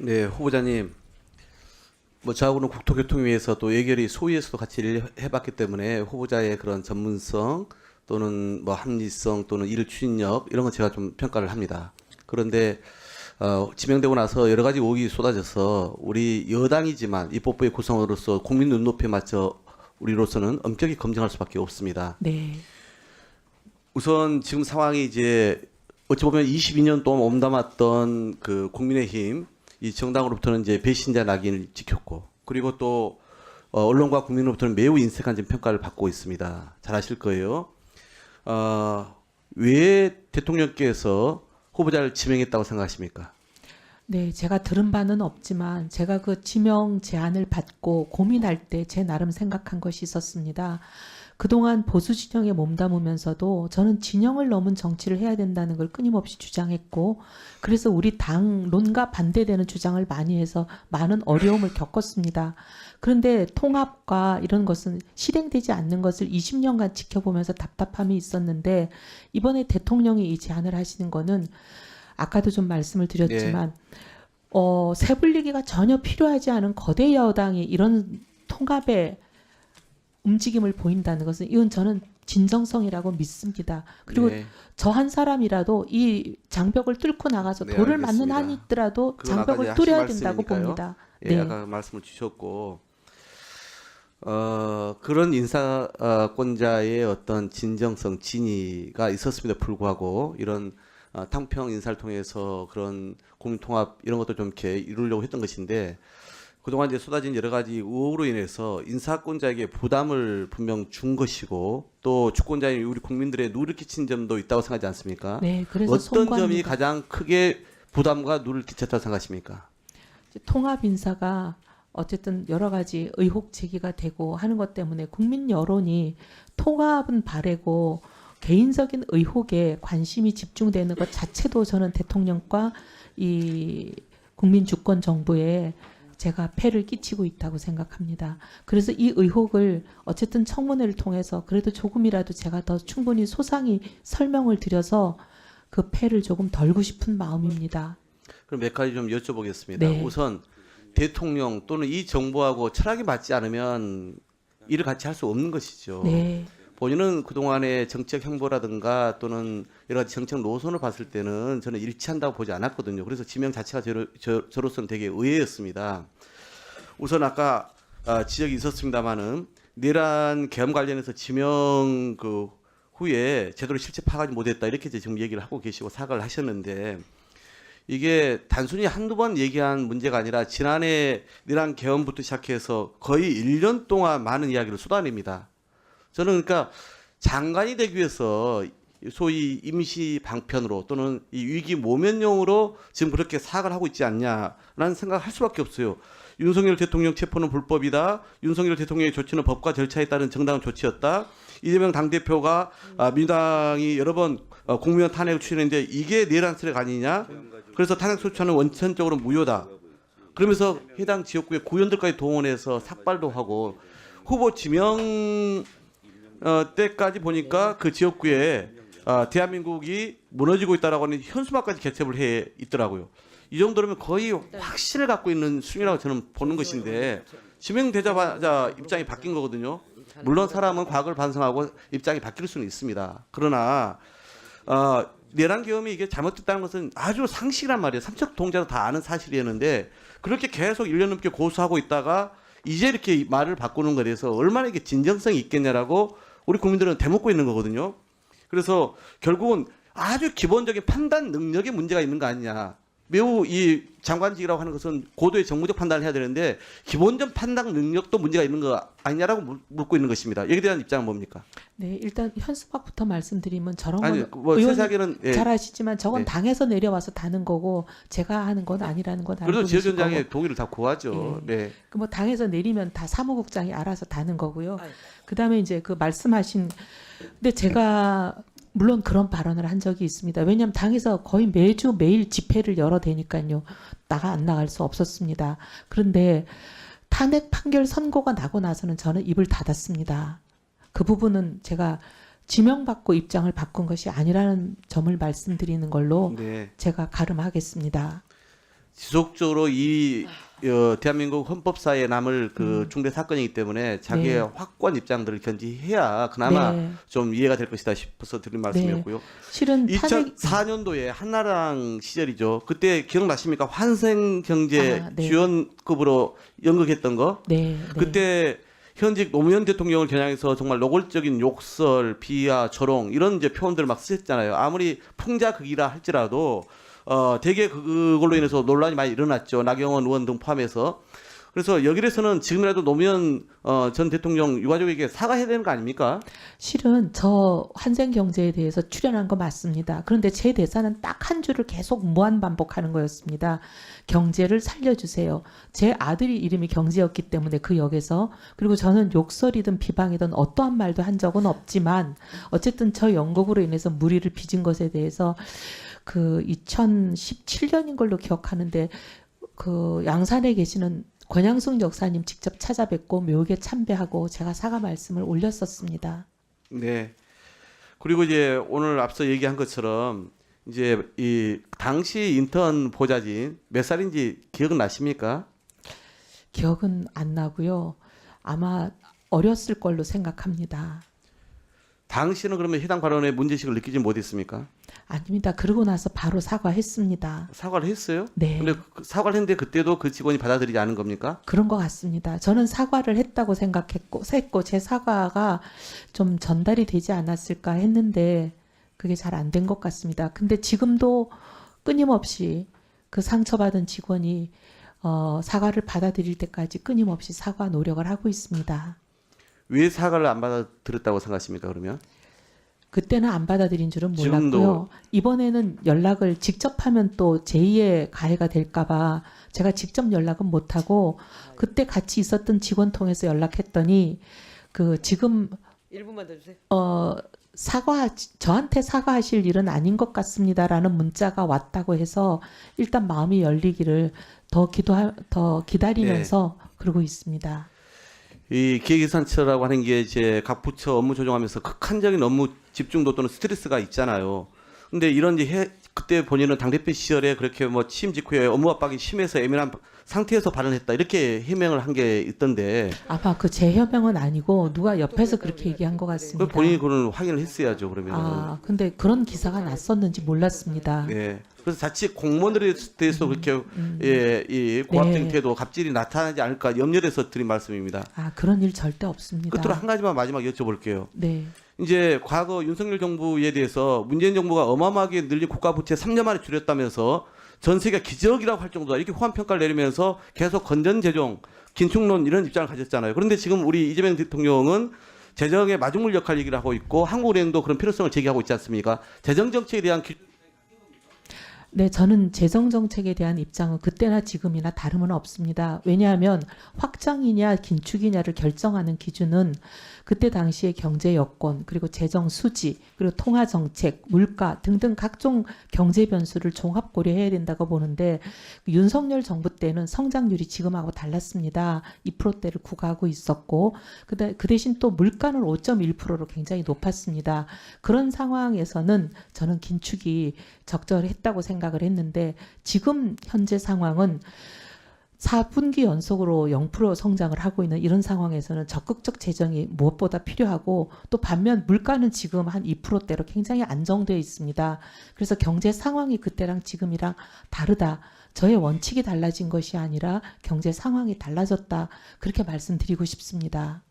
네, 후보자님, 뭐 저하고는 국토교통위에서 또 예결위 소위에서도 같이 일을 해봤기 때문에 후보자의 그런 전문성 또는 뭐 합리성 또는 일 추진력 이런 건 제가 좀 평가를 합니다. 그런데 지명되고 나서 여러 가지 의혹이 쏟아져서 우리 여당이지만 입법부의 구성으로서 국민 눈높이에 맞춰 우리로서는 엄격히 검증할 수밖에 없습니다. 네. 우선 지금 상황이 이제 어찌 보면 22년 동안 몸담았던 그 국민의힘 이 정당으로부터는 이제 배신자 낙인을 찍혔고, 그리고 또 언론과 국민으로부터는 매우 인색한 지금 평가를 받고 있습니다. 잘 아실 거예요. 왜 대통령께서 후보자를 지명했다고 생각하십니까? 네, 제가 들은 바는 없지만 제가 그 지명 제안을 받고 고민할 때 제 나름 생각한 것이 있었습니다. 그동안 보수 진영에 몸담으면서도 저는 진영을 넘은 정치를 해야 된다는 걸 끊임없이 주장했고, 그래서 우리 당론과 반대되는 주장을 많이 해서 많은 어려움을 겪었습니다. 그런데 통합과 이런 것은 실행되지 않는 것을 20년간 지켜보면서 답답함이 있었는데, 이번에 대통령이 이 제안을 하시는 거는 아까도 좀 말씀을 드렸지만 세불리기가 전혀 필요하지 않은 거대 여당이 이런 통합의 움직임을 보인다는 것은 이건 저는 진정성이라고 믿습니다. 그리고 네. 저 한 사람이라도 이 장벽을 뚫고 나가서 네, 돌을 맞는 알겠습니다. 한이 있더라도 그건 아까 장벽을 이제 뚫어야 하신 된다고 말씀이니까요. 봅니다. 예, 네. 아까 말씀을 주셨고, 그런 인사권자의 어떤 진정성, 진위가 있었음에도 불구하고 이런 탕평 인사를 통해서 그런 국민통합 이런 것도 좀 이렇게 이루려고 했던 것인데, 그동안 이제 쏟아진 여러 가지 의혹으로 인해서 인사권자에게 부담을 분명 준 것이고, 또 주권자인 우리 국민들의 누를 끼친 점도 있다고 생각하지 않습니까? 네, 그래서 어떤 점이 송구합니다. 가장 크게 부담과 누를 끼쳤다고 생각하십니까? 통합 인사가 어쨌든 여러 가지 의혹 제기가 되고 하는 것 때문에 국민 여론이 통합은 바래고 개인적인 의혹에 관심이 집중되는 것 자체도 저는 대통령과 이 국민 주권 정부에 제가 폐를 끼치고 있다고 생각합니다. 그래서 이 의혹을 어쨌든 청문회를 통해서 그래도 조금이라도 제가 더 충분히 소상히 설명을 드려서 그 폐를 조금 덜고 싶은 마음입니다. 그럼 몇 가지 좀 여쭤보겠습니다. 네. 우선 대통령 또는 이 정부하고 철학이 맞지 않으면 일을 같이 할 수 없는 것이죠. 네. 본인은 그동안의 정책 행보라든가 또는 여러 가지 정책 노선을 봤을 때는 저는 일치한다고 보지 않았거든요. 그래서 지명 자체가 저로서는 되게 의외였습니다. 우선 아까 지적이 있었습니다마는 내란 계엄 관련해서 지명 그 후에 제대로 실체 파악하지 못했다 이렇게 지금 얘기를 하고 계시고 사과를 하셨는데, 이게 단순히 한두 번 얘기한 문제가 아니라 지난해 내란 계엄부터 시작해서 거의 1년 동안 많은 이야기를 쏟아냅니다. 저는 그러니까 장관이 되기 위해서 소위 임시 방편으로 또는 이 위기 모면용으로 지금 그렇게 사과를 하고 있지 않냐라는 생각을 할 수밖에 없어요. 윤석열 대통령 체포는 불법이다. 윤석열 대통령의 조치는 법과 절차에 따른 정당한 조치였다. 이재명 당대표가 민주당이 여러 번 국무위원 탄핵을 추진했는데 이게 내란 세력 아니냐. 그래서 탄핵 소추는 원천적으로 무효다. 그러면서 해당 지역구의 구원들까지 동원해서 삭발도 하고 후보 지명 때까지 보니까 그 지역구에 대한민국이 무너지고 있다라고 하는 현수막까지 개첩을 해 있더라고요. 이 정도면 거의 확신을 갖고 있는 수준이라고 저는 보는 것인데, 지명되자마자 입장이 바뀐 거거든요. 물론 사람은 과거를 반성하고 입장이 바뀔 수는 있습니다. 그러나 내란 계엄이 이게 잘못됐다는 것은 아주 상식이란 말이에요. 삼척 동자도 다 아는 사실이었는데 그렇게 계속 1년 넘게 고수하고 있다가 이제 이렇게 말을 바꾸는 것에 대해서 얼마나 이게 진정성이 있겠냐라고 우리 국민들은 대묻고 있는 거거든요. 그래서 결국은 아주 기본적인 판단 능력에 문제가 있는 거 아니냐. 매우 이 장관직이라고 하는 것은 고도의 정무적 판단을 해야 되는데 기본적 판단 능력도 문제가 있는 거 아니냐라고 묻고 있는 것입니다. 여기에 대한 입장은 뭡니까? 네, 일단 현수막부터 말씀드리면 저런 아니, 건 뭐 의원 세사기는 잘 아시지만 저건 네. 당에서 내려와서 다는 거고 제가 하는 건 아니라는 건 알고 그래도 계실 지역위원장의 거고. 동의를 다 구하죠. 네. 그 뭐 당에서 내리면 다 사무국장이 알아서 다는 거고요. 그다음에 이제 그 말씀하신, 근데 제가 물론 그런 발언을 한 적이 있습니다. 왜냐하면 당에서 거의 매주 매일 집회를 열어대니까요. 안 나갈 수 없었습니다. 그런데 탄핵 판결 선고가 나고 나서는 저는 입을 닫았습니다. 그 부분은 제가 지명받고 입장을 바꾼 것이 아니라는 점을 말씀드리는 걸로 네. 제가 가름하겠습니다. 지속적으로 이 대한민국 헌법사에 남을 그 중대 사건이기 때문에 자기의 네. 확고한 입장들을 견지해야 그나마 네. 좀 이해가 될 것이다 싶어서 드린 말씀이었고요. 실은 탄핵 2004년도에 한나라당 시절이죠. 그때 기억나십니까? 환생경제 아, 네. 지원급으로 연극했던 거. 네, 네. 그때 현직 노무현 대통령을 겨냥해서 정말 노골적인 욕설, 비하, 조롱 이런 이제 표현들을 막 쓰셨잖아요. 아무리 풍자극이라 할지라도 되게 그걸로 인해서 논란이 많이 일어났죠. 나경원 의원 등 포함해서. 그래서 여기에서는 지금이라도 노무현 전 대통령 유가족에게 사과해야 되는 거 아닙니까? 실은 저 환생경제에 대해서 출연한 거 맞습니다. 그런데 제 대사는 딱 한 줄을 계속 무한 반복하는 거였습니다. 경제를 살려주세요. 제 아들이 이름이 경제였기 때문에 그 역에서, 그리고 저는 욕설이든 비방이든 어떠한 말도 한 적은 없지만 어쨌든 저 연극으로 인해서 무리를 빚은 것에 대해서 그 2017년인 걸로 기억하는데 그 양산에 계시는 권양숙 역사님 직접 찾아뵙고 묘하게 참배하고 제가 사과 말씀을 올렸었습니다. 네. 그리고 이제 오늘 앞서 얘기한 것처럼 이제 이 당시 인턴 보좌진 몇 살인지 기억나십니까? 기억은 안 나고요. 아마 어렸을 걸로 생각합니다. 당시는 그러면 해당 발언에 문제식을 느끼지 못했습니까? 아닙니다. 그러고 나서 바로 사과했습니다. 사과를 했어요? 네. 근데 사과를 했는데 그때도 그 직원이 받아들이지 않은 겁니까? 그런 것 같습니다. 저는 사과를 했다고 생각했고 제 사과가 좀 전달이 되지 않았을까 했는데 그게 잘 안 된 것 같습니다. 근데 지금도 끊임없이 그 상처받은 직원이 사과를 받아들일 때까지 끊임없이 사과 노력을 하고 있습니다. 왜 사과를 안 받아들였다고 생각하십니까? 그러면 그때는 안 받아들인 줄은 지금도- 몰랐고요. 이번에는 연락을 직접 하면 또 제2의 가해가 될까봐 제가 직접 연락은 못하고 그때 같이 있었던 직원 통해서 연락했더니 그 지금 1분만 더 주세요. 저한테 사과하실 일은 아닌 것 같습니다라는 문자가 왔다고 해서 일단 마음이 열리기를 더 기다리면서 그러고 있습니다. 이 기획예산처라고 하는 게 이제 각 부처 업무 조정하면서 극한적인 업무 집중도 또는 스트레스가 있잖아요. 근데 이런 이제 그때 본인은 당대표 시절에 그렇게 뭐 취임 직후에 업무 압박이 심해서 예민한 상태에서 발언했다 이렇게 해명을 한 게 있던데 아마 그 제 협명은 아니고 누가 옆에서 그렇게 얘기한 것 그 같습니다. 본인이 그걸 확인을 했어야죠 그러면. 아, 근데 그런 기사가 났었는지 몰랐습니다. 네. 그래서 자칫 공무원들에 대해서 그렇게 이 고압적인 네. 태도, 갑질이 나타나지 않을까 염려돼서 드린 말씀입니다. 아, 그런 일 절대 없습니다. 끝으로 한 가지만 마지막 여쭤볼게요. 네. 이제 과거 윤석열 정부에 대해서 문재인 정부가 어마어마하게 늘린 국가 부채 3년 만에 줄였다면서 전 세계가 기적이라고 할 정도다 이렇게 호환 평가를 내리면서 계속 건전 재정, 긴축론 이런 입장을 가졌잖아요. 그런데 지금 우리 이재명 대통령은 재정의 마중물 역할 얘기를 하고 있고 한국은행도 그런 필요성을 제기하고 있지 않습니까? 재정 정책에 대한 네, 저는 재정 정책에 대한 입장은 그때나 지금이나 다름은 없습니다. 왜냐하면 확장이냐 긴축이냐를 결정하는 기준은 그때 당시의 경제 여건, 그리고 재정 수지, 그리고 통화 정책, 물가 등등 각종 경제 변수를 종합 고려해야 된다고 보는데 윤석열 정부 때는 성장률이 지금하고 달랐습니다. 2%대를 구가하고 있었고 그 대신 또 물가는 5.1%로 굉장히 높았습니다. 그런 상황에서는 저는 긴축이 적절했다고 생각을 했는데 지금 현재 상황은 4분기 연속으로 0% 성장을 하고 있는 이런 상황에서는 적극적 재정이 무엇보다 필요하고 또 반면 물가는 지금 한 2%대로 굉장히 안정되어 있습니다. 그래서 경제 상황이 그때랑 지금이랑 다르다. 저의 원칙이 달라진 것이 아니라 경제 상황이 달라졌다. 그렇게 말씀드리고 싶습니다.